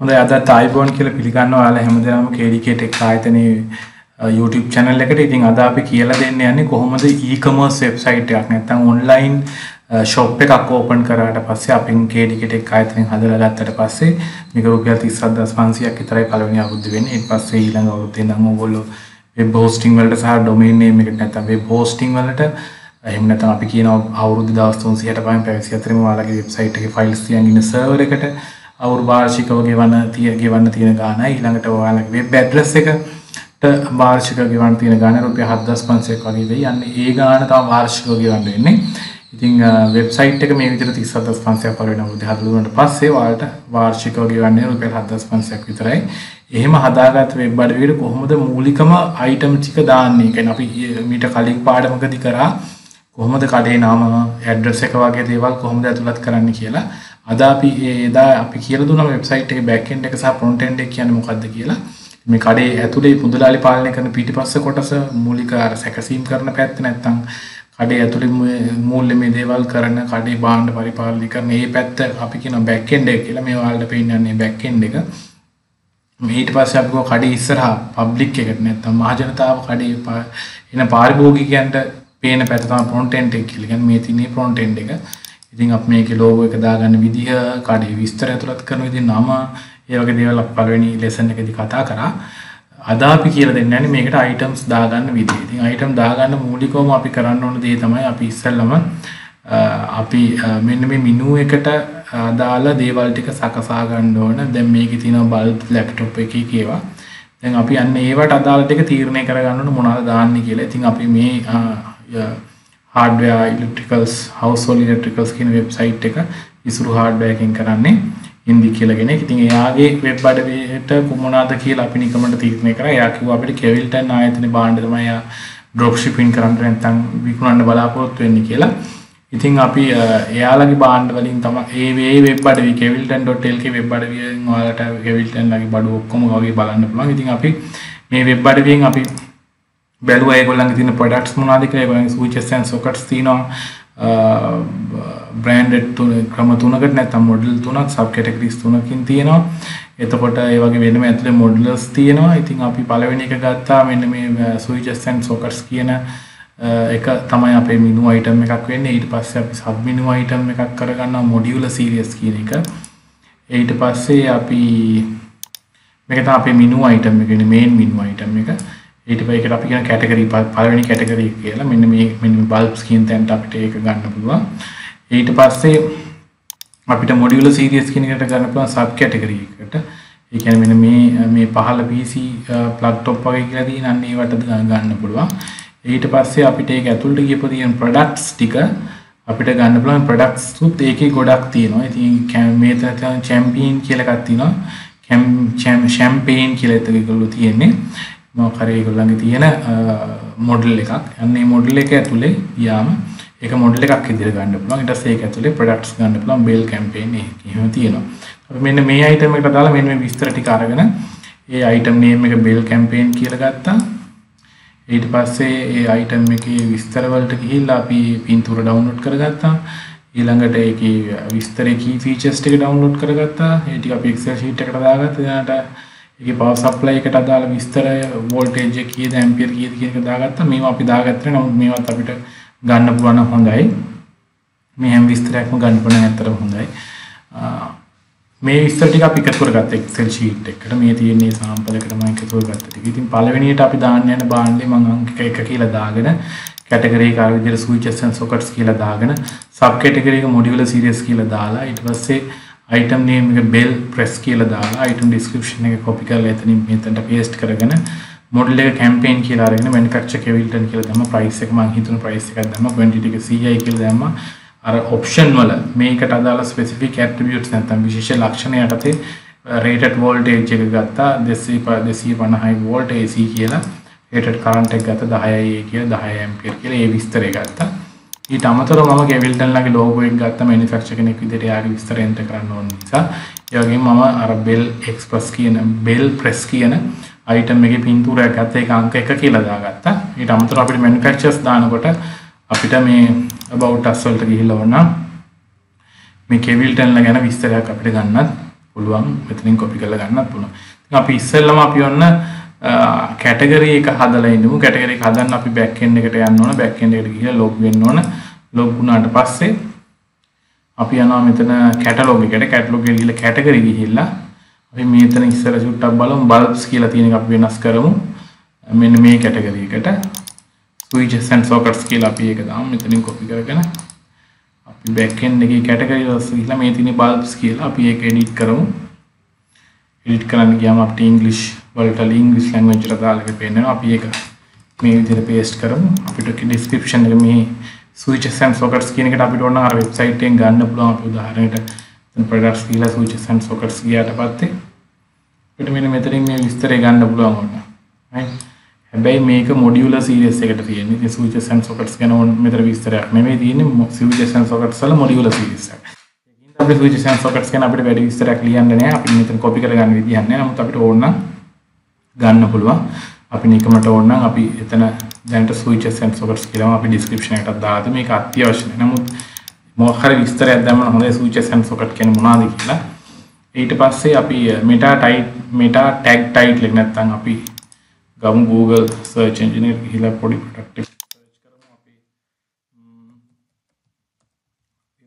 හොඳයි අද ටයිබෝන් කියලා පිළිගන්නවා ඔයාලා හැමදේම KDK Tech ආයතනයේ YouTube channel එකට. ඉතින් අද අපි කියලා දෙන්න යන්නේ කොහොමද e-commerce website එකක් නැත්නම් online shop එකක් open කරාට පස්සේ අපින් KDK Tech ආයතනයෙන් හදලා ගත්තට පස්සේ මේක රුපියල් 37500ක් විතරයි පළවෙනි අවුරුද්ද වෙන්නේ. ඊට පස්සේ ඊළඟ අවුරුද්දේ නම් ඕගොල්ලෝ web hosting වලට සහ domain name එකට නැත්නම් web hosting වලට එහෙම නැත්නම් අපි කියනවා අවුරුදු දවස් 360 පයින් පැවසි අතරේම ඔයාලගේ website එකේ files තියන් ඉන්න server එකට අවුරු වාර්ෂිකව ගෙවන්න තියෙන ගාණයි ඊළඟට ඔයාලගේ වෙබ් ඇඩ්‍රස් එකට වාර්ෂිකව ගෙවන්න තියෙන ගාණ රුපියල් 7500ක් වගේ වෙයි. යන්නේ ඒ ගාණ තමයි වාර්ෂිකව ගෙවන්න වෙන්නේ. ඉතින් වෙබ්සයිට් එක මේ විදිහට 37500ක් පළවෙනි අවුරුද්දේ හදලා දුන්නාට පස්සේ ඔයාලට වාර්ෂිකව ගෙවන්නේ රුපියල් 7500ක් විතරයි. එහෙම හදාගත්ත වෙබ් අඩවියට කොහොමද මූලිකම item ටික දාන්නේ? කියන්නේ අපි මීට කලින් පාඩමකදී කරා කොහොමද කඩේ නාම ඇඩ්‍රස් එක වගේ දේවල් කොහොමද ඇතුළත් කරන්න කියලා. අද අපි එදා අපි කියලා දුන්නා වෙබ්සයිට් එකේ බෑක් එන්ඩ් එක සහ ෆ්‍රොන්ට් එන්ඩ් එක කියන්නේ මොකක්ද කියලා. මේ කඩේ ඇතුලේ පුදුලාලි පාලනය කරන පිටිපස්ස කොටස මූලික අර සැකසීම් කරන පැත්ත නැත්තම් කඩේ ඇතුලේ මූල්‍යමය දේවල් කරන කඩේ භාණ්ඩ පරිපාලනය කරන මේ පැත්ත අපි කියන බෑක් එන්ඩ් එක කියලා. මේ ඔයාලට පේන්නේ බෑක් එන්ඩ් එක. ඊට පස්සේ අපි කඩේ ඉස්සරහා පබ්ලික් එකට නැත්තම් මහ ජනතාව කඩේ එන පාරිභෝගිකයන්ට පේන පැත්ත තමයි ෆ්‍රොන්ට් එන්ඩ් එක කියලා. කියන්නේ මේ තියෙන ෆ්‍රොන්ට් එන්ඩ් එක. ඉතින් අපි මේකේ logo එක දාගන්න විදිහ, කඩේ විස්තර ඇතුළත් කරන විදිහ, නම, ඒ වගේ දේවල් අපි පළවෙනි lesson එකේදී කතා කරා. අද අපි කියලා දෙන්නේ මේකට items දාගන්න විදිහ. ඉතින් item දාගන්න මූලිකවම අපි කරන්න ඕන දේ තමයි අපි ඉස්සෙල්ලම අපි මෙන්න මේ menu එකට අදාළ දේවල් ටික සකසා ගන්න ඕන. දැන් මේකේ තියෙනවා bulb laptop එකේ කියවා. දැන් අපි යන්නේ ඒවට අදාළ ටික තීරණය කරගන්න ඕන මොනවද දාන්නේ කියලා. ඉතින් අපි මේ hardware electricals household electricals කියන වෙබ්සයිට් එක ඉසුරු hardware එකෙන් කරන්නේ හින්දි කියලාගෙන. ඉතින් එයාගේ වෙබ් අඩවියට මොනවාද කියලා අපි නිකමට තීරණය කරා. එයා කිව්වා අපිට කෙවිල්ටන් ආයතනයේ භාණ්ඩ තමයි එයා drop shipping කරන්න නැත්නම් විකුණන්න බලාපොරොත්තු වෙන්නේ කියලා. ඉතින් අපි එයාලගේ භාණ්ඩ වලින් තමයි මේ වෙබ් අඩවිය kevilton.lk වෙබ් අඩවියෙන් ඔයාලට keviltonලගේ බඩු ඔක්කොම වගේ බලන්න පුළුවන්. ඉතින් අපි මේ වෙබ් අඩවියෙන් අපි බැලුවා ඒගොල්ලන්ගේ තියෙන products මොනවද කියලා. ඒගොල්ලන්ගේ switches and sockets තියෙනවා. branded ක්‍රම තුනකට නැත්නම් model තුනක් sub categories තුනකින් තියෙනවා. එතකොට ඒ වගේ වෙනම ඇතුලේ modelers තියෙනවා. ඉතින් අපි පළවෙනි එක ගත්තා මෙන්න මේ switches and sockets කියන එක තමයි අපේ menu item එකක් වෙන්නේ. ඊට පස්සේ අපි sub menu item එකක් කරගන්නවා modular series කියන එක. ඊට පස්සේ අපි මේක තමයි අපේ menu item එක වෙන්නේ main menu item එක. ඊට පස්සේ ඒකට අපි කියන කැටගරි පළවෙනි කැටගරි එක කියලා මෙන්න මේ බල්බ්ස් කියන තැනට අපිට ඒක ගන්න පුළුවන්. ඊට පස්සේ අපිට මොඩියුලර් සීරීස් කියන එකට ගන්න පුළුවන් සබ් කැටගරි එකකට. ඒ කියන්නේ මෙන්න මේ පහළ PC ප්ලග් টොප් වගේ කියලා තියෙන අන්න ඒවට ගන්න පුළුවන්. ඊට පස්සේ අපිට ඒක ඇතුළට ගියපො තියෙන ප්‍රොඩක්ට්ස් ටික අපිට ගන්න පුළුවන්. ප්‍රොඩක්ට්ස් උත් ඒකේ ගොඩක් තියෙනවා. ඉතින් මේ තන චැම්පියන් කියලා එකක් තියෙනවා. ෂැම්පේන් කියලා එකකුළු තියෙන්නේ. මොකද ඒගොල්ලන්ගේ තියෙන මොඩල් එකක්. අන්න මේ මොඩල් එක ඇතුලේ ගියාම ඒක මොඩල් එකක් විදිහට ගන්න පුළුවන්. ඊට පස්සේ ඒක ඇතුලේ ප්‍රොඩක්ට්ස් ගන්න පුළුවන්. බෙල් කැම්පේන් එහෙම තියෙනවා. අපි මෙන්න මේ අයිටම් එකට දාලා මෙන්න මේ විස්තර ටික අරගෙන ඒ අයිටම් නේම් එක බෙල් කැම්පේන් කියලා ගත්තා. ඊට පස්සේ ඒ අයිටම් එකේ විස්තර වලට ගිහිල්ලා අපි පින්තූර ඩවුන්ලෝඩ් කරගත්තා. ඊළඟට ඒකේ විස්තරේ key features ටික ඩවුන්ලෝඩ් කරගත්තා. ඒ ටික අපි Excel sheet එකට දාගත්තා. ඊළඟට ඒකේ power supply එකට අදාළ විස්තර voltage එක කීයද ampere කීයද කියන එක දාගත්තා. මේවා අපි දාගත්තා. නමුත් මේවත් අපිට ගන්න පුළුවන් හොඳයි. මේ හැම විස්තරයක්ම ගන්න පුළුවන් ඇත්තටම හොඳයි. මේ විස්තර ටික අපි එකතු කරගත්ත Excel sheet එකකට. මේ තියෙන sample එකට මම එකතු කරගත්ත ටික. ඉතින් පළවෙනියට අපි දාන්න යන භාණ්ඩේ මම අංක 1 කියලා දාගෙන category එක ආ විදිහට switches and sockets කියලා දාගෙන sub category එක modular series කියලා දාලා ඊට පස්සේ item name එක bell press කියලා දාලා item description එක copy කරලා එතනින් මෙතනට paste කරගෙන model එක campaign කියලා අරගෙන manufacturer kevilton කියලා දැම්ම price එක මම හිතුන price එකක් දැම්ම quantity එක CI කියලා දැම්ම අර option වල මේකට අදාළ specific attributes නැත්නම් විශේෂ ලක්ෂණ යටතේ rated voltage එක ගත්තා 250 volt AC කියලා rated current එක ගත්තා 10A කියලා 10 ampere කියලා ඒ විස්තරය ගත්තා. ඊට අමතරව මම kevilton ලගේ logo එක ගත්තා manufacturer කෙනෙක් විදිහට යාගේ විස්තර enter කරන්න ඕන නිසා. ඒ වගේම මම අර bell express කියන bell press කියන item එකේ පින්තූරයක් ගත්තා. ඒක අංක 1 කියලා දාගත්තා. ඊට අමතරව අපිට manufacturers දානකොට අපිට මේ about us වලට ගිහිල්ලා වුණා මේ kevilton ල ගැන විස්තරයක් අපිට ගන්නත් පුළුවන් මෙතනින් කොපි කරලා ගන්නත් පුළුවන්. ඉතින් අපි ඉස්සෙල්ලම අපි ඔන්න කැටගරි එක හදලා ඉන්නමු. කැටගරි එක හදන්න අපි බෑක් එන්ඩ් එකට යන්න ඕන. බෑක් එන්ඩ් එකට ගිහලා ලොග් වෙන්න ඕන. ලොග් වුණාට පස්සේ අපි යනවා මෙතන කැටලොග් එකට. කැටලොග් එකට ගිහලා කැටගරි ගිහිල්ලා අපි මෙතන ඉස්සර චුට්ටක් බලමු. බල්බ්ස් කියලා තියෙන එක අපි වෙනස් කරමු. මෙන්න මේ කැටගරි එකට switches and sockets කියලා අපි ඒක දාමු. මෙතනින් කොපි කරගෙන අපි back end එකේ category වලට ගිහලා මේ තියෙන bulbs කියලා අපි ඒක edit කරමු. edit කරන්න ගියාම අපිට English වලට English language එකට දාලා ඒක පේනවා. අපි ඒක මේ විදිහට paste කරමු. අපිට description එක මේ switches and sockets කියන එකට අපිට ඕන අර website එකෙන් ගන්න පුළුවන්. අපි උදාහරණයකට products කියලා switches and sockets ගියාට පස්සේ අපිට මෙතනින් මේ විස්තරය ගන්න පුළුවන් වුණා. right. හැබැයි මේක මොඩියුලර් සීරීස් එකට තියෙන්නේ. ඉතින් switches and sockets ගැන මෙතන විස්තරයක් නෙමෙයි තියෙන්නේ. switches and sockets වල මොඩියුලර් සීරීස් එක. ඒකින් අපි switches and sockets ගැන අපිට වැඩි විස්තරයක් ලියන්න නෑ. අපි මෙතන copy කරගන්න විදිහක් නෑ. නමුත් අපිට ඕන නම් ගන්න පුළුවන්. අපි නිකමට ඕන නම් අපි එතන දැනට switches and sockets කියලා අපි description එකකට දාලා මේක අත්‍යවශ්‍ය නෑ. නමුත් මොකක් හරි විස්තරයක් දැම්මම හොඳයි switches and socket කියන්නේ මොනවද කියලා. ඊට පස්සේ අපි meta tag title එක නැත්නම් අපි ගමු Google search engine එක ගිහිලා පොඩි product එක search කරමු. අපි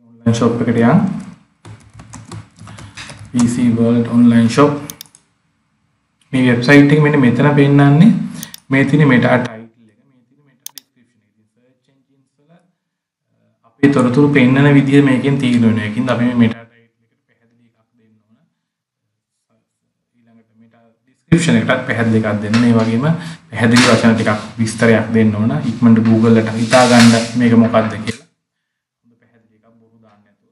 online shop එකට යන්න. PC World online shop. මේ website එක මෙන්න මෙතන පෙන්නන්නේ මේ තියෙන meta title එක, මේ තියෙන meta description එක. ඉතින් search engines වල අපේ තොරතුරු පෙන්නන විදිය මේකෙන් තීරණය වෙනවා. ඒකින්ද අපි මේ meta title එකට පැහැදිලි එකක් දෙන්න ඕන. ඊළඟට meta description එකටත් පැහැදිලි එකක් දෙන්න. මේ වගේම පැහැදිලි වචන ටිකක් විස්තරයක් දෙන්න ඕන. ඉක්මනට Google එකට හිතා ගන්න මේක මොකක්ද කියලා. හොඳ පැහැදිලි එකක් බොරු දාන්න නැතුව.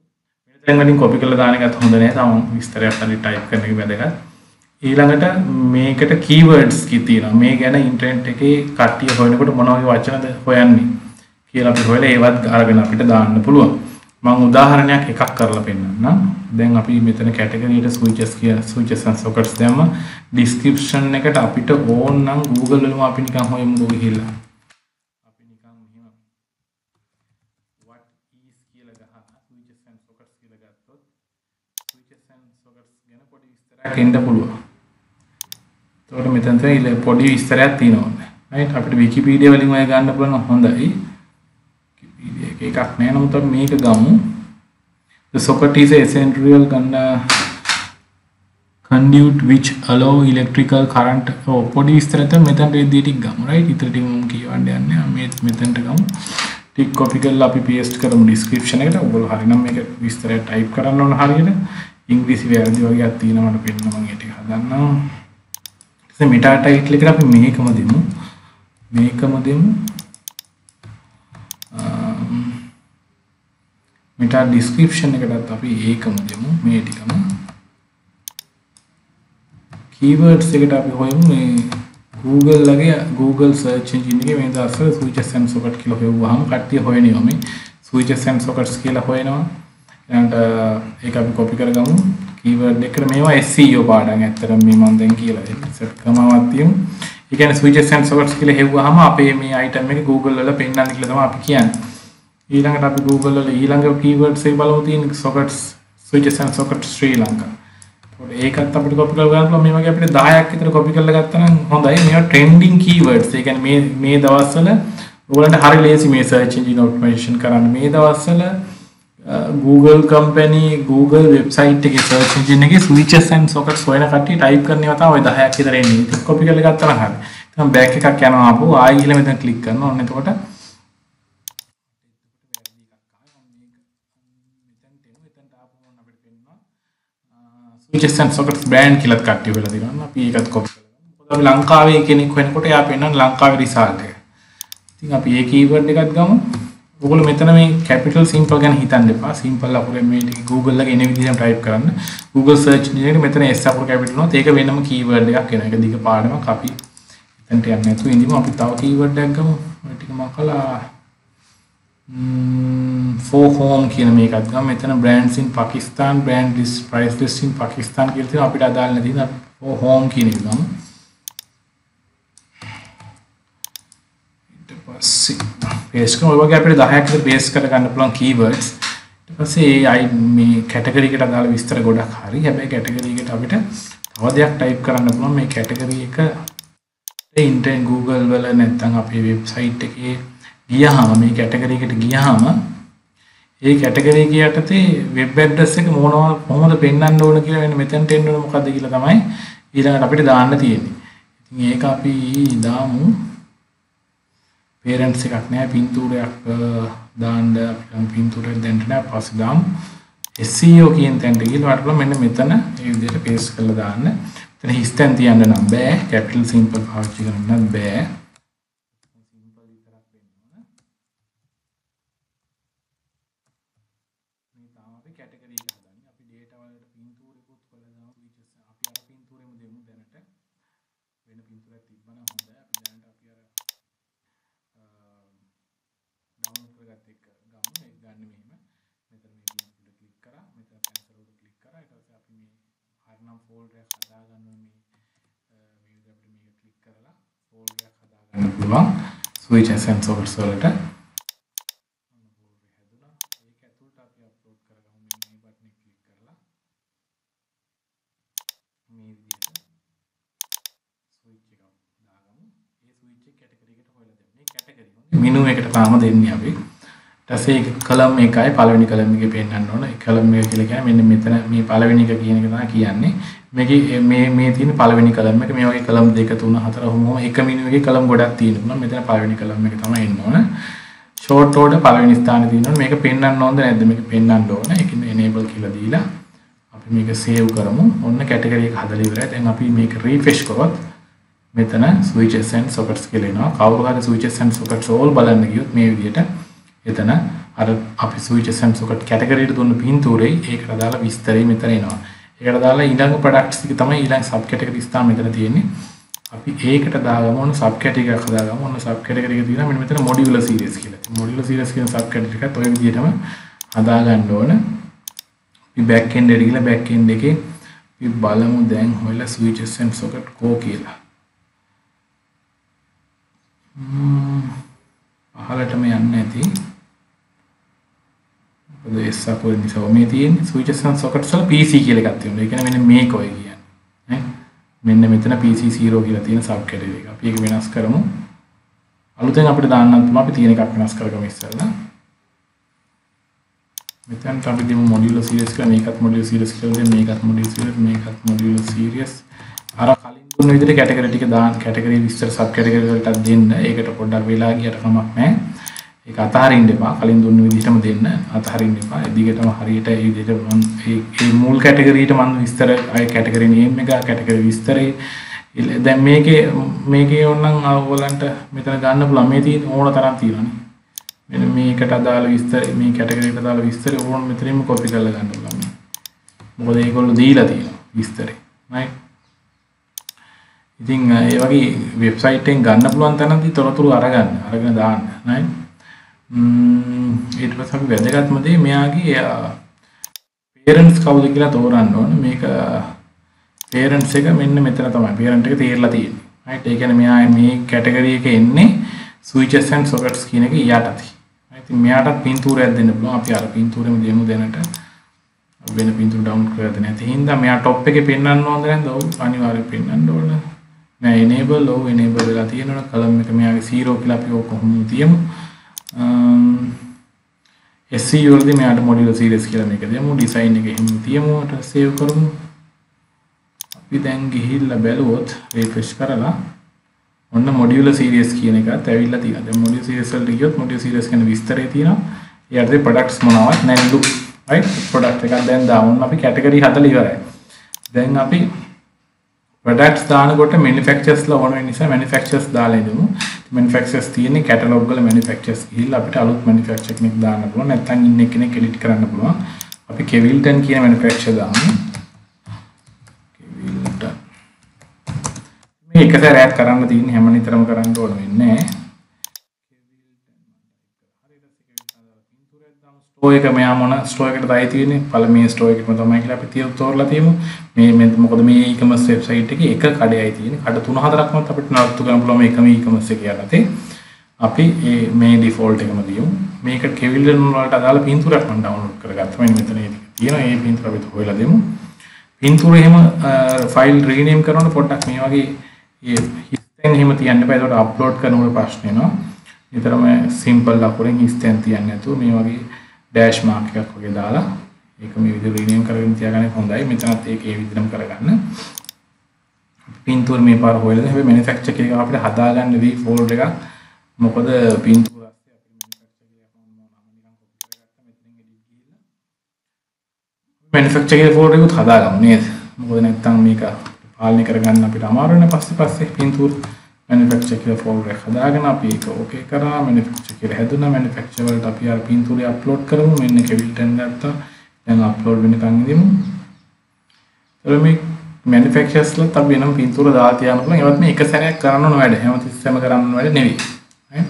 වෙන තැන් වලින් copy කරලා දාන එකත් හොඳ නෑ. තම විස්තරයක් හරි type කරන එක වැදගත්. ඊළඟට මේකට keywords කී තියෙනවා. මේ ගැන ඉන්ටර්නෙට් එකේ කට්ටිය හොයනකොට මොන වගේ වචනද හොයන්නේ කියලා අපි හොයලා ඒවත් අරගෙන අපිට දාන්න පුළුවන්. මම උදාහරණයක් එකක් කරලා පෙන්නන්නම්. දැන් අපි මෙතන category එකට switches and sockets දැම්ම description එකට අපිට ඕන නම් Google වලම අපි නිකන් හොයමු ගිහිල්ලා. අපි නිකන් මෙහෙම what is කියලා ගහන switches and sockets කියලා ගත්තොත් switches and sockets ගැන පොඩි විස්තරයක් එන්න පුළුවන්. එතකොට මෙතන තියෙන පොඩි විස්තරයක් තියෙනවා. right අපිට Wikipedia වලින් ඔය ගන්න පුළුවන් හොඳයි. Wikipedia එකක් නෑ නමුත් අපි මේක ගමු. The socket is a essential conduit which allow electrical current. පොඩි විස්තරයක් මෙතනට එද්දී ටික ගමු. right ඉතින් ටික මම කියවන්න යන්නේ. මේ මෙතනට ගමු. ටික copy කරලා අපි paste කරමු description එකට. ඔයගොල්ලෝ හරිනම් මේක විස්තරය type කරන්න ඕන හරියට. ඉංග්‍රීසි වැරදි වගේක් තියෙනවා මට පෙන්න මම ඒ ටික හදන්නම්. ඉතින් meta title එකට අපි මේකම දෙමු. meta description එකටත් අපි ඒකම දෙමු. මේ ටිකම keywords එකට අපි හොයමු මේ Google search engine එකේ මේ දාසල switches and sockets කියලා හොයුවාම කට්ටිය හොයනවා මේ switches and sockets කියලා හොයනවා. ඊළඟට ඒක අපි copy කරගමු. keyword එකට මේවා SEO පාඩම් ඇත්තටම මේ මම දැන් කියලා දෙන්න set කමාවක් තියමු. ඒ කියන්නේ switches and sockets කියලා හෙව්වහම අපේ මේ item එක Google වල පෙන්නන්න කියලා තමයි අපි කියන්නේ. ඊළඟට අපි Google වල ඊළඟ keywords එක බලමු තියෙන sockets switches and sockets Sri Lanka. ඒකත් අපිට copy කරලා ගන්න පුළුවන්. මේ වගේ අපිට 10ක් විතර copy කරලා ගත්තා නම් හොඳයි. මේවා trending keywords. ඒ කියන්නේ මේ දවස්වල ඔයගලන්ට හරි ලේසි මේ search engine optimization කරන්න. මේ දවස්වල Google company Google website එකේ search engine එකේ switches and sockets හොයන කට්ටිය type කරන ඒවා තමයි 10ක් විතර එන්නේ. ඉතින් copy කරලා ගත්තා නම් හරි. ඉතින් back එකක් යනවා ආපහු ආයෙ ගිහලා මෙතන click කරනවා. ඔන්න එතකොට switches and sockets brand කියලා කට්ටිය වෙලා දිනනවා. අපි ඒකත් copy කරගන්න. මොකද අපි ලංකාවේ කෙනෙක් වෙනකොට එයා පෙන්නන ලංකාවේ result එක. ඉතින් අපි ඒ keyword එකත් ගමු. ඔයගොල්ලෝ මෙතන මේ capital simple ගැන හිතන්න එපා. simple අකුරෙන් මේ ටික Google එකේ එන විදිහටම type කරන්න. Google search engine එකේ මෙතන S අකුර capital උනොත් ඒක වෙනම keyword එකක් එනවා. ඒක දිග පාඩමක් අපි එතනට යන්නේ නැතුව ඉඳිමු. අපි තව keyword එකක් ගමු. ඔය ටික මකලා for home කියන මේකත් ගමු. මෙතන brands in Pakistan, brand list, price list in Pakistan කියලා තියෙනවා. අපිට අදාළ නැති නිසා for home කියන එක ගමු. ඊට පස්සේ paste කරන ඔය වගේ අපිට 10ක් විතර paste කර ගන්න පුළුවන් keywords. ඊට ඊපස්සේ අයි මේ කැටගරි එකට දාලා විස්තර ගොඩක් හරි. හැබැයි කැටගරි එකට අපිට තව දෙයක් ටයිප් කරන්න පුළුවන්. මේ කැටගරි එක ඉන්ටර්නෙට් Google වල නැත්නම් අපේ වෙබ්සයිට් එකේ ගියාම මේ කැටගරි එකට ගියාම ඒ කැටගරි එක යටතේ වෙබ් ඇඩ්‍රස් එක කොහොමද පෙන්වන්න ඕන කියලා වෙන මෙතනට එන්න ඕන මොකද්ද කියලා තමයි ඊළඟට අපිට දාන්න තියෙන්නේ. ඉතින් ඒක අපි දාමු. parents එකක් නෑ පින්තූරයක් දාන්න අපි පින්තූරයක් දෙන්න නෑ පස්සේ දාමු. SEO කියන තැනට ගිහලා වටපල මෙන්න මෙතන මේ විදිහට paste කරලා දාන්න. එතන හිස්තැන් තියන්න නම් බෑ. capital simple පාවිච්චි කරන්න බෑ. switch essence source වලට ඒක ඇතුළට අපි අප්ලෝඩ් කරගමු මේ බටන් එක ක්ලික් කරලා මේ විදිහට switch එක දාගමු. ඒ switch එක කැටගරි එකට හොයලා දෙන්න. මේ කැටගරි මෙනු එකට තාම දෙන්නේ අපි. ඊට පස්සේ ඒක කලම් එකයි පළවෙනි කලම් එකේ පෙන්නන්න ඕන. ඒ කලම් එක කියලා කියන්නේ මෙන්න මෙතන මේ පළවෙනි එක කියන එක තමයි කියන්නේ. මේකේ මේ තියෙන පළවෙනි කලම් එක මේ වගේ කලම් 2 3 4 ඔහොම එක මෙනු එකේ කලම් ගොඩක් තියෙනවා. මෙතන පළවෙනි කලම් එක තමයි එන්න ඕන. ෂෝට් ඕඩර් පළවෙනි ස්ථානේ තියෙනවා. මේක පෙන්වන්න ඕනද නැද්ද? මේක පෙන්වන්න ඕන. ඒකින් enable කියලා දීලා අපි මේක save කරමු. ඔන්න කැටගරි එක හදලා ඉවරයි. දැන් අපි මේක refresh කරොත් මෙතන switches and sockets කියලා එනවා. කවුරු හරි switches and sockets all බලන්න ගියොත් මේ විදිහට එතන අර අපි switches and socket කැටගරි එකට දුන්න පින්තූරේ ඒකට දාලා විස්තරය මෙතන එනවා. ඒකට දාලා ඊළඟ ප්‍රොඩක්ට්ස් ටික තමයි ඊළඟ සබ් කැටගරි ස්ථාන මෙතන තියෙන්නේ. අපි ඒකට දාගමු ඔන්න සබ් කැටගරි එකක් හදාගමු. ඔන්න සබ් කැටගරි එක තියෙනවා මෙන්න මෙතන මොඩියුලර් සීරීස් කියලා. මොඩියුලර් සීරීස් කියන සබ් කැටගරි එකත් ඔය විදිහටම හදා ගන්න ඕන. අපි බෑක් එන්ඩ් එකට ගිහලා බෑක් එන්ඩ් එකේ අපි බලමු දැන් හොයලා switches and socket කෝ කියලා. පහලටම යන්නේ නැති. ඒසා කොහෙන්ද මේ තියෙන්නේ switches and sockets වල PC කියලා එකක් තියෙනවා. ඒ කියන්නේ මෙන්න මේක ඔය කියන්නේ. නේ? මෙන්න මෙතන PC 0 කියලා තියෙන සබ් කැටගරි එක. අපි ඒක වෙනස් කරමු. අලුතෙන් අපිට දාන්නත් තමයි අපි තියෙන එකක් වෙනස් කරගමු ඉස්සෙල්ලා. මෙතන අපි දෙමු මොඩියුලර් සීරීස් කියලා මේකත් මොඩියුලර් සීරීස් කියලා දෙමු මේකත් මොඩියුලර් සීරීස් මේකත් මොඩියුලර් සීරීස්. අර කලින් දුන්න විදිහට කැටගරි ටික දාන්න කැටගරි විස්තර සබ් කැටගරි වලට දෙන්න. ඒකට පොඩ්ඩක් වෙලා ගියට කමක් නැහැ. ඒක අතහරින්න එපා. කලින් දුන්න විදිහටම දෙන්න. අතහරින්න එපා. ඒ දිගටම හරියට ඒ විදිහට මේ මූල කැටගරියට මම විස්තර අය කැටගරි නේම් එක කැටගරි විස්තරේ දැන් මේකේ ඕනනම් ඔයගලන්ට මෙතන ගන්න පුළුවන්. මේ තියෙන ඕන තරම් තියෙනවානේ. මෙන්න මේකට අදාළ විස්තර මේ කැටගරියට අදාළ විස්තර ඕන මෙතනින්ම කොපි කරලා ගන්න පුළුවන්. මොකද ඒගොල්ලෝ දීලා තියෙනවා විස්තරේ. right? ඉතින් ඒ වගේ වෙබ්සයිට් එකෙන් ගන්න පුළුවන් තැනදී තොරතුරු අරගෙන දාන්න. right? ඊට පස්සේ අපි වැදගත්ම දේ මෙයාගේ parents කවුද කියලා තෝරන්න ඕන. මේක parents එක මෙන්න මෙතන තමයි. parent එක තේරලා තියෙන්නේ. right? ඒ කියන්නේ මෙයා මේ කැටගරි එකේ එන්නේ switches and sockets කියන එක යටතේ. ඉතින් මෙයාටත් පින්තූරයක් දෙන්න පුළුවන්. අපි අර පින්තූරෙම දෙමු දැනට. වෙන පින්තූර ඩවුන්ලෝඩ් කරලා දෙන්න. ඒ හින්දා මෙයා টොප් එකේ පෙන්වන්න ඕනද නැද්ද? ඔව් අනිවාර්යයෙන් පෙන්වන්න ඕන. නෑ enable ඔව් enable වෙලා තියෙනවා. කලම් එක මෙයාගේ 0 කියලා අපි ඕක කොහොමද තියමු. SEO වලදී මෙයාට මොඩියුලර් සීරීස් කියලා මේක දෙමු. ඩිසයින් එක එහෙම තියමු. ඊට සේව් කරමු. අපි දැන් ගිහිල්ලා බැලුවොත් රිෆ්‍රෙෂ් කරලා ඔන්න මොඩියුලර් සීරීස් කියන එකත් ඇවිල්ලා තියෙනවා. දැන් මොඩියුලර් සීරීස් වලට ගියොත් මොඩියුලර් සීරීස් කියන විස්තරය තියෙනවා. ඊයටදී ප්‍රොඩක්ට්ස් මොනවද නැන්දු right ප්‍රොඩක්ට් එකක් දැන් දාමු. අපි කැටගරි හදලා ඉවරයි. දැන් අපි ප්‍රොඩක්ට්ස් දානකොට manufacturers ලා ඕන වෙන නිසා manufacturers දාලා ඉදමු. manufacturers තියෙන්නේ catalog වල manufacturers ගිහිල්ලා අපිට අලුත් manufacturer කෙනෙක් දාන්න පුළුවන්. නැත්නම් ඉන්න කෙනෙක් edit කරන්න පුළුවන්. අපි Kevilton කියන manufacturer දාමු. Kevilton මේ එක සැරයක් කරන්න තියෙන්නේ හැම නිතරම කරන්න ඕන වෙන්නේ නැහැ. ස්ටෝ එක මෙයා මොන ස්ටෝ එකටද ආයි තියෙන්නේ පළවෙනි ස්ටෝ එකටම තමයි කියලා අපි තෝරලා තියෙමු. මේ මොකද මේ e-commerce website එකේ එක කඩයයි තියෙන්නේ. කඩ 3-4ක්වත් අපිට නවත්තු ගන්න පුළුවන් මේ එකම e-commerce එක යටතේ. අපි මේ ඩිෆෝල්ට් එකම දියමු. මේක කෙවිල්ඩන් වලට අදාළ පින්තූරයක් මම ඩවුන්ලෝඩ් කරගත්තා. මෙන්න මෙතන තියෙනවා. මේ පින්තූර අපි හොයලා දෙමු. පින්තූර එහෙම ෆයිල් රීනේම් කරනකොට පොඩ්ඩක් මේ වගේ හිස්තෙන් එහෙම තියන්න බෑ. ඒකට අප්ලෝඩ් කරනකොට ප්‍රශ්න එනවා. නිතරම සිම්පල් ලකුරෙන් හිස්තෙන් තියන්නේ නැතුව මේ වගේ ඩෑෂ් මාක් එකක් වගේ දාලා ඒක මේ විදිහට රීනේම් කරගෙන තියාගන්න හොඳයි. මෙතනත් ඒක ඒ විදිහටම කරගන්න. පින්තූර මේ පාර හොයලා දැන් හැබැයි මැනුෆැක්චර් එක අපිට හදාගන්න වී ෆෝල්ඩර් එකක්. මොකද පින්තූර ඇස්සේ අපිට මැනුෆැක්චර් එකේ අපෝන් නම නිකන් කොපි කරගත්තා. මෙතනින් එඩිට් ගිහිල්ලා මැනුෆැක්චර් එකේ ෆෝල්ඩර් එකත් හදාගමු නේද? මොකද නැත්තම් මේක පාලනය කරගන්න අපිට අමාරු වෙන පස්සේ පින්තූර මැනුෆැක්චර් එකේ ෆෝල්ඩර් එක හදාගෙන අපි ඒක ඕකේ කරා. මැනුෆැක්චර් එකේ හැදුනා. මැනුෆැක්චර් වලට අපි අර පින්තූරය අප්ලෝඩ් කරමු. මෙන්න කෙවිල්ටන් ගත්තා. දැන් අප්ලෝඩ් වෙනකන් ඉඳිමු. ඊට මේ මැනුෆැක්චරර්ස් වලත් අපි වෙනම පින්තූර දාලා තියන්න පුළුවන්. ඒවත් මේ එක සැරයක් කරන්න ඕන වැඩ. හැමතිස්සෙම කරන්න ඕන වැඩ නෙවෙයි. හරි.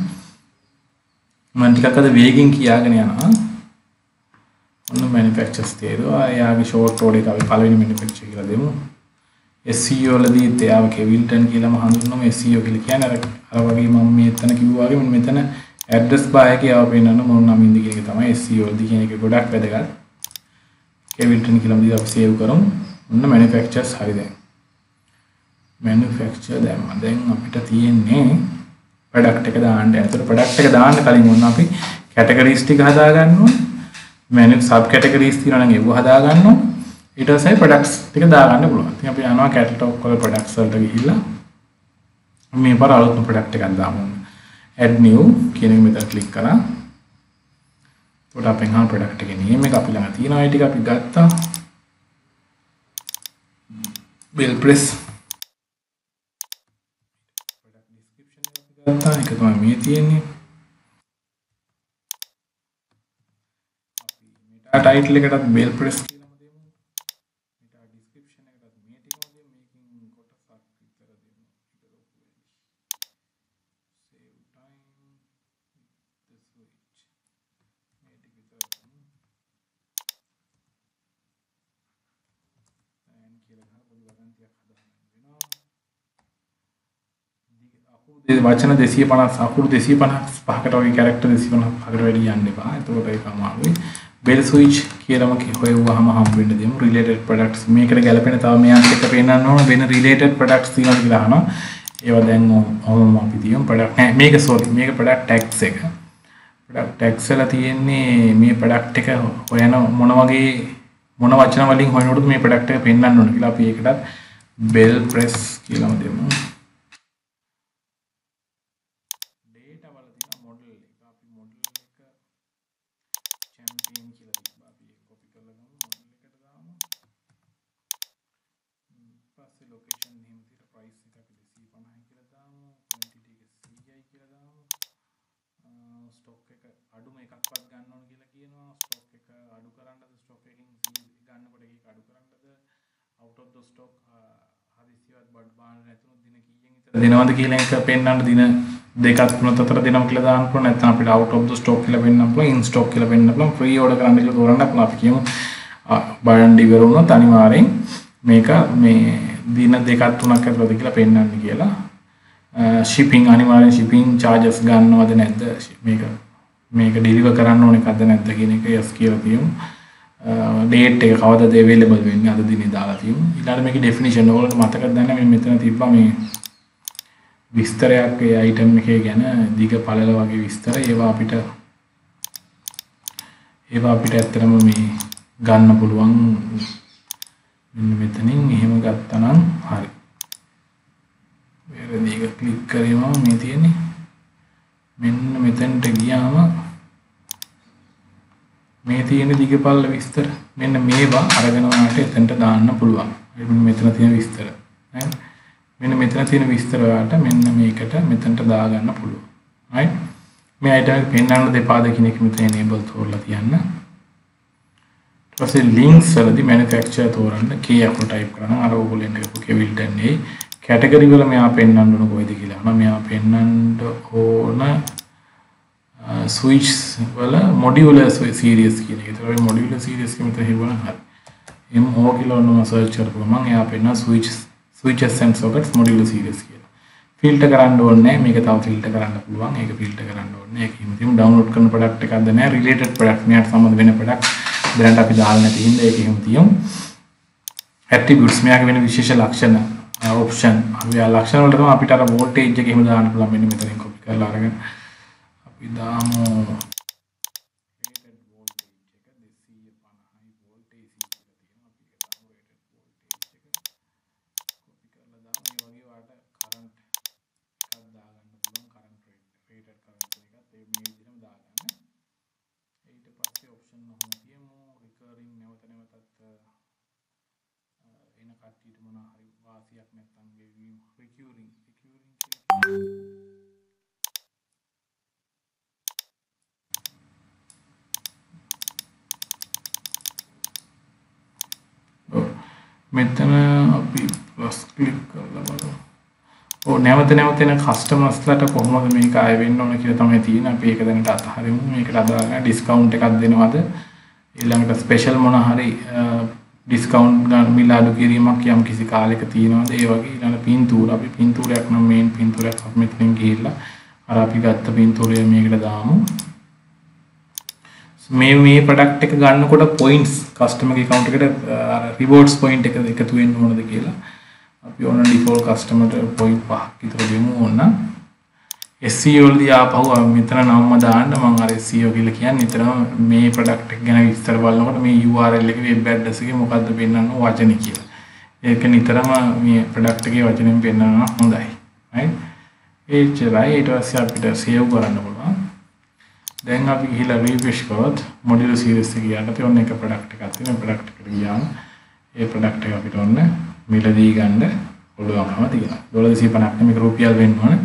මම ටිකක් අද වේගෙන් කියාගෙන යනවා. ඔන්න මැනුෆැක්චරර්ස් තියෙනවා. එයාගේ ෂෝට් කෝඩ් එක අපි පළවෙනි මැනුෆැක්චරර් කියලා දෙමු. SEO වලදී එයාව කෙවිල්ටන් කියලාම හඳුන්වනවා. SEO කියලා කියන්නේ අර වගේ මම මෙතන කිව්වා වගේ මෙතන ඇඩ්‍රස් බාර් එකේ ආව පෙන්නන මොන නමින්ද කියන එක තමයි SEO වලදී කියන එක ගොඩක් වැදගත්. කෙවිල්ටන් කියලාම දී අපි සේව් කරමු. ඔන්න මැනුෆැක්චරර්ස් හරි දැන්. මැනුෆැක්චර් දැන් අපිට තියෙන්නේ ප්‍රොඩක්ට් එක දාන්න. ඒතර ප්‍රොඩක්ට් එක දාන්න කලින් ඔන්න අපි කැටගරිස් ටික හදා ගන්නවා. සබ් කැටගරිස් තියෙනවා නම් ඒව හදා ගන්නවා. ඊට පස්සේ ප්‍රොඩක්ට්ස් ටික දාගන්න පුළුවන්. ඉතින් අපි යනවා කැටලොග් වල ප්‍රොඩක්ට්ස් වලට ගිහිල්ලා මේ පාර අලුත්ම ප්‍රොඩක්ට් එකක් දාමු. add new කියන එක මෙතන ක්ලික් කරා. එතකොට අපෙන් ආ ප්‍රොඩක්ට් එකේ නේම් එක අපි ළඟ තියෙනවා. ඒ ටික අපි ගත්තා. bill press product description එක අපි ගත්තා. ඒක තමයි මේ තියෙන්නේ. අපි meta title එකටත් bill press කියලාම දෙමු. meta description එකටත් මේ ටිකම දෙමු. මේකෙන් කොටසක් විතර දෙමු. save time the switch මේ ටික විතර දෙමු. and කියලා ගන්න පොඩි වගන්තියක් හදාගන්න වෙනවා. වචන 250 අකුරු 255කට වගේ කැරක්ටර් 255කට වැඩි යන්න එපා. එතකොට ඒක අමාරුයි. bell switch කියලාම හොයුවාම හම්බ වෙන්න දෙමු. related products මේකට ගැලපෙන තව මෙයාත් එක්ක පෙන්නන්න ඕන වෙන related products තියෙනවා කියලා අහනවා. ඒවා දැන් ඔහොම අපි තියමු. product නෑ මේක මේක product tags එක. product tags වල තියෙන්නේ මේ product එක හොයන මොන වචන වලින් හොයනකොට මේ product එක පෙන්නන්න ඕන කියලා අපි ඒකටත් bell press කියලාම දෙමු. දෙනවද කියලා එක පෙන්නන්න දින දෙකක් තුනක් අතර දෙනවා කියලා දාන්න පුළුවන්. නැත්නම් අපිට out of the stock කියලා පෙන්නන්න පුළුවන්, in stock කියලා පෙන්නන්න පුළුවන්, free order කරන්න කියලා තෝරන්න පුළුවන්. අපි කියමු බයන් ඩිවර් වුණොත් අනිවාර්යෙන් මේක මේ දින දෙකක් තුනක් ඇතුළත කියලා පෙන්නන්න කියලා. shipping අනිවාර්යෙන් shipping charges ගන්නවද නැද්ද? මේක deliver කරන්න ඕන එකක්ද නැද්ද කියන එක yes කියලා තියමු. date එක කවදද available වෙන්නේ අද දිනේ දාලා තියමු. ඊළඟට මේකේ definition ඕගොල්ලන්ට මතකද නැත්නම් මෙතන තිබ්බා මේ විස්තරයක් ඒ item එකේ ගැන දිග පළල වගේ විස්තර. ඒවා අපිට ඇත්තටම මේ ගන්න පුළුවන්. මෙන්න මෙතනින් එහෙම ගත්තා නම් හරි. වැරදි එක ක්ලික් කරේම මේ තියෙන්නේ. මෙන්න මෙතනට ගියාම මේ තියෙන දිග පළල විස්තර. මෙන්න මේවා අරගෙන ඔයාලට එතනට දාන්න පුළුවන්. මෙතන තියෙන විස්තර. right? මෙන්න මෙතන තියෙන විස්තර වලට මෙන්න මේකට මෙතනට දාගන්න පුළුවන්. right? මේ item එක පෙන්වන්න දෙපාද කියන එක මෙතන enable තෝරලා තියන්න. ඊට පස්සේ links වලදී manufacturer තෝරන්න key අකුර type කරනවා. අර ඕගොල්ලෝ එන්නේ කෙවිල්ටන් නේ. category වල මෙයා පෙන්වන්න ඕන කොයිද කියලා. මෙයා පෙන්වන්න ඕන switch වල modular series කියන එක. ඒතර ඔය modular series එක මෙතන හෙවුවා හරි. MO කියලා ඔන්නම search කරපුවම මම එයා පෙන්වන switches and sockets modular series කියලා. ෆිල්ටර් කරන්න ඕනේ නැහැ. මේක තව ෆිල්ටර් කරන්න පුළුවන්. ඒක ෆිල්ටර් කරන්න ඕනේ. ඒක එහෙම තියමු. ඩවුන්ලෝඩ් කරන ප්‍රොඩක්ට් එකක්ද නැහැ. රිලේටඩ් ප්‍රොඩක්ට් මෙයාට සම්බන්ධ වෙන ප්‍රොඩක්ට් දැනට අපි දාලා නැති හින්දා ඒක එහෙම තියමු. ඇට්‍රිබියුට්ස් මෙයාගේ වෙන විශේෂ ලක්ෂණ ඔප්ෂන්. අපි ආ ලක්ෂණ වලට තමයි අපිට අර වෝල්ටේජ් එක එහෙම දාන්න පුළුවන්. මෙන්න මෙතනින් කොපි කරලා අරගෙන අපි දාමු මෙතන අපි ප්ලස් ක්ලික් කරලා බලමු. ඔව් නැවත නැවත එන කස්ටමර්ස්ලාට කොහොමද මේක ආයෙ වෙන්න ඕන කියලා තමයි තියෙන්නේ. අපි ඒක දැනට අතහරිමු. මේකට අදාළ ඩිස්කවුන්ට් එකක් දෙනවද? ඊළඟට ස්පෙෂල් මොන හරි ඩිස්කවුන්ට් ගන්න මිලාඩු කිරීමක් යම් කිසි කාලයක තියෙනවද? ඒ වගේ ඊළඟ පින්තූර අපි පින්තූරයක් නම් මේන් පින්තූරයක් අපි මෙතනින් ගිහිල්ලා අර අපි ගත්ත පින්තූරය මේකට දාමු. මේ ප්‍රොඩක්ට් එක ගන්නකොට පොයින්ට්ස් කස්ටමර්ගේ account එකට රිවෝඩ්ස් පොයින්ට් එක එකතු වෙන්න ඕනද කියලා අපි ඕන ඩිෆෝල්ට් කස්ටමර්ට පොයින්ට් 5ක් විතර දෙමු ඕන. SEO වලදී ආපහු මෙතන නම්ම දාන්න මම අර SEO කියලා කියන්නේ නිතරම මේ ප්‍රොඩක්ට් එක ගැන විස්තර බලනකොට මේ URL එකේ වෙබ් ඇඩ්‍රස් එකේ මොකද්ද පෙන්වන්න වචනේ කියලා. ඒක නිතරම මේ ප්‍රොඩක්ට් එකේ වචනෙන් පෙන්වනවා හොඳයි. right? ඒචරයි ඊට පස්සේ අපිට සේව් කරන්න පුළුවන්. දැන් අපි ගිහලා රිෆ්‍රෙෂ් කරොත් මොඩියුල් සීරීස් එක යනකොට ඔන්න එක ප්‍රොඩක්ට් එකක් තියෙනවා. ප්‍රොඩක්ට් එකට ගියාම ඒ ප්‍රොඩක්ට් එක අපිට ඔන්න මිලදී ගන්න පුළුවන්කම තියෙනවා. $250ක් මේක රුපියල් වෙන්න ඕන.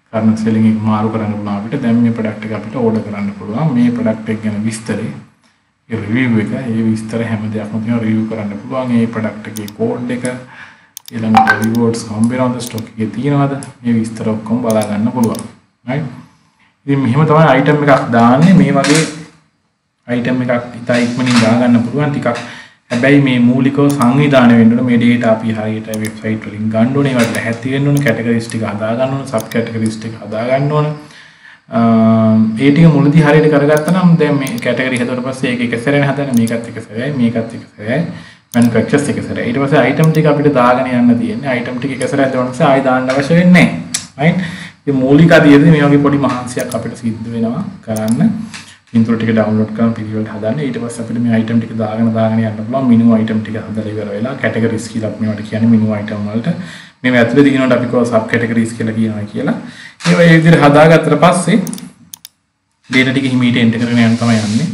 කරන්ට් සෙලින් එක මාරු කරන්න පුළුවන් අපිට. දැන් මේ ප්‍රොඩක්ට් එක අපිට ඕඩර් කරන්න පුළුවන්. මේ ප්‍රොඩක්ට් එක ගැන විස්තරේ ඒ රිවිව් එක ඒ විස්තර හැම දෙයක්ම තියෙනවා රිවිව් කරන්න පුළුවන්. මේ ප්‍රොඩක්ට් එකේ කෝඩ් එක ඊළඟට රිවෝඩ්ස් හම්බෙනවද ස්ටොක් එකේ තියෙනවද මේ විස්තර ඔක්කොම බලා ගන්න පුළුවන්. right? ඉතින් මෙහෙම තමයි අයිටම් එකක් දාන්නේ. මේ වගේ අයිටම් එකක් ඉතා ඉක්මනින් දා ගන්න පුළුවන් ටිකක්. හැබැයි මේ මූලිකව සංවිධානය වෙන්න ඕන. මේ data අපි හරියට වෙබ්සයිට් වලින් ගන්න ඕනේ. ඒවට ලැහැත්ති වෙන්න ඕනේ. කැටගරිස් ටික හදා ගන්න ඕනේ. සබ් කැටගරිස් ටික හදා ගන්න ඕනේ. ඒ ටික මුලදී හරියට කරගත්තා නම් දැන් මේ කැටගරි හදුවට පස්සේ ඒක එක සැරේනේ හදන්නේ. මේකත් එක සැරේයි මේකත් එක සැරේයි. මැනුෆැක්චර්ස් එක සැරේයි. ඊට පස්සේ අයිටම් ටික අපිට දාගෙන යන්න තියෙන්නේ. අයිටම් ටික එක සැරේක් දාන නිසා ආයෙ දාන්න අවශ්‍ය වෙන්නේ නැහැ. right? මේ මූලික අධ්‍යයනයේ මේ වගේ පොඩි මහන්සියක් අපිට සිද්ධ වෙනවා කරන්න. පින්තූර ටික ඩවුන්ලෝඩ් කරන පිළිවෙලට හදන්න. ඊට පස්සේ අපිට මේ අයිටම් ටික දාගෙන යන්න පුළුවන්. මිනු අයිටම් ටික හදලා ඉවර වෙලා කැටගරිස් කියලා අපි මේවට කියන්නේ මිනු අයිටම් වලට. මේ ඇතුලේ දිනනකොට අපි කෝ සබ් කැටගරිස් කියලා කියනවා කියලා. ඒ වගේ විදිහට හදාගත්තට පස්සේ data ටික හිමීට එන්ටර් කරගෙන යන්න තමයි යන්නේ.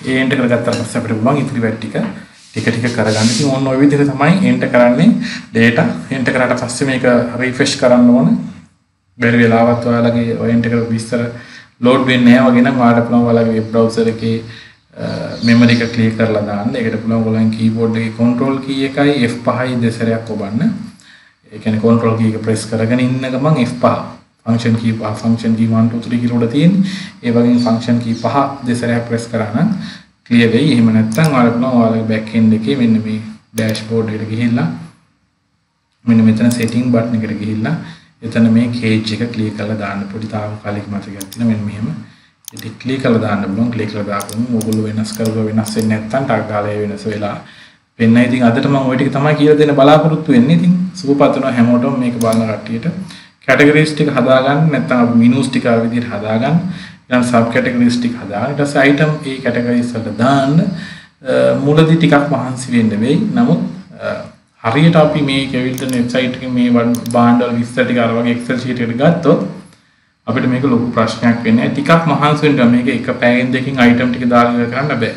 ඒ එන්ටර් කරගත්තාට පස්සේ අපිට පුළුවන් ඉතිරි වැඩ ටික ටික කරගන්න. ඉතින් ඕන ඔය විදිහට තමයි එන්ටර් කරන්නේ data. එන්ටර් කරාට පස්සේ මේක රිෆ්‍රෙෂ් කරන්න ඕන. බැරි වෙලාවත් ඔයාලගේ ඔය එන්ටර් කරපු විස්තර ලෝඩ් වෙන්නේ නැහැ වගේ නම් ඔයාලට පුළුවන් ඔයාලගේ වෙබ් බ්‍රවුසර් එකේ මෙමරි එක ක්ලියර් කරලා දාන්න. ඒකට පුළුවන් ඔයාලගේ කීබෝඩ් එකේ control key එකයි F5යි දෙසරයක් ඔබන්න. ඒ කියන්නේ control key එක press කරගෙන ඉන්න ගමන් F5 function key 1 2 3 කියලා උඩ තියෙන්නේ. ඒ වගේම function key 5 දෙසරයක් press කරා නම් clear වෙයි. එහෙම නැත්නම් ඔයාලට පුළුවන් ඔයාලගේ back end එකේ මෙන්න මේ dashboard එකට ගිහිල්ලා මෙන්න මෙතන setting button එකට ගිහිල්ලා එතන මේ cage එක ක්ලික් කරලා දාන්න පොඩි තාවකාලික මතකයක් තියෙනවා. මෙන්න මෙහෙම ඉතින් ක්ලික් කරලා දාන්න බලන්න. ක්ලික් කරලා දාපුවම ඕගොල්ලෝ වෙනස් කරලා වෙනස් වෙන්නේ නැත්නම් ටක් ගාලා ඒ වෙනස වෙලා වෙන්න. ඉතින් අදට මම ওই ටික තමයි කියලා දෙන්න බලාපොරොත්තු වෙන්නේ. ඉතින් සුබපතනවා හැමෝටම මේක බලන කට්ටියට කැටගරිස් ටික හදාගන්න නැත්නම් අපි මිනුස් ටික ආ විදිහට හදාගන්න. ඊළඟ සබ් කැටගරිස් ටික හදාගන්න. ඊට පස්සේ අයිටම් ඒ කැටගරිස් වලට දාන්න. මුලදී ටිකක් මහන්සි වෙන්න වෙයි. නමුත් හරියට අපි මේ කෙවිල්ටන් වෙබ්සයිට් එකේ මේ බාණ්ඩ වල විස්තර ටික අර වගේ Excel sheet එකකට ගත්තොත් අපිට මේක ලොකු ප්‍රශ්නයක් වෙන්නේ නැහැ. ටිකක් මහන්සි වෙන්න මේක එක පැයෙන් දෙකකින් අයිටම් ටික දාලා ඉවර කරන්න බෑ.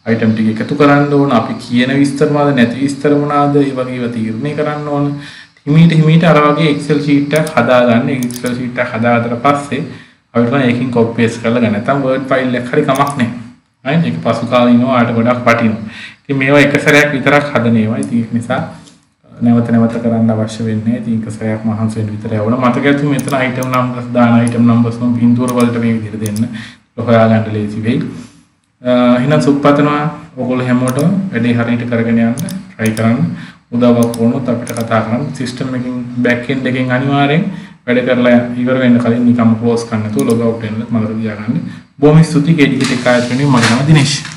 අයිටම් ටික එකතු කරන්න ඕන. අපි කියන විස්තර මොනවාද නැති විස්තර මොනවාද ඒ වගේ ඒවා තීරණය කරන්න ඕන. හිමීට අර වගේ Excel sheet එකක් හදාගන්න. ඒ Excel sheet එක හදාගත්තට පස්සේ අපිට තමයි ඒකෙන් copy paste කරලා ගන්න. නැත්නම් Word file එකක් හරි කමක් නැහැ. right? ඒක පසු කාලිනව ආට ගොඩක් වටිනවා. ඉතින් මේවා එක සැරයක් විතරක් හදන ඒවා. ඉතින් ඒක නිසා නැවත කරන්න අවශ්‍ය වෙන්නේ. ඉතින් එක සැරයක් මහන්සි වෙන්න විතරයි ඕන. මතක ඇතුව මෙතන item numbers දාන item numbers නම් පින්තූර වලට මේ විදිහට දෙන්න. හොයා ගන්න ලේසි වෙයි. එහෙනම් සුබපතනවා ඔයගොල්ලෝ හැමෝටම වැඩේ හරියට කරගෙන යන්න try කරන්න. උදව්වක් වුණොත් අපිට කතා කරන්න. සිස්ටම් එකකින් back end එකෙන් අනිවාර්යෙන් වැඩ කරලා ඉවර වෙන්න කලින් නිකම්ම ක්ලෝස් කරන්න නැතුව ලොග් අවුට් වෙන්න මතක තියාගන්න. බොහොම ස්තුතියි KDK Tech ආයතනයේ මගේ නම දිනේෂ්.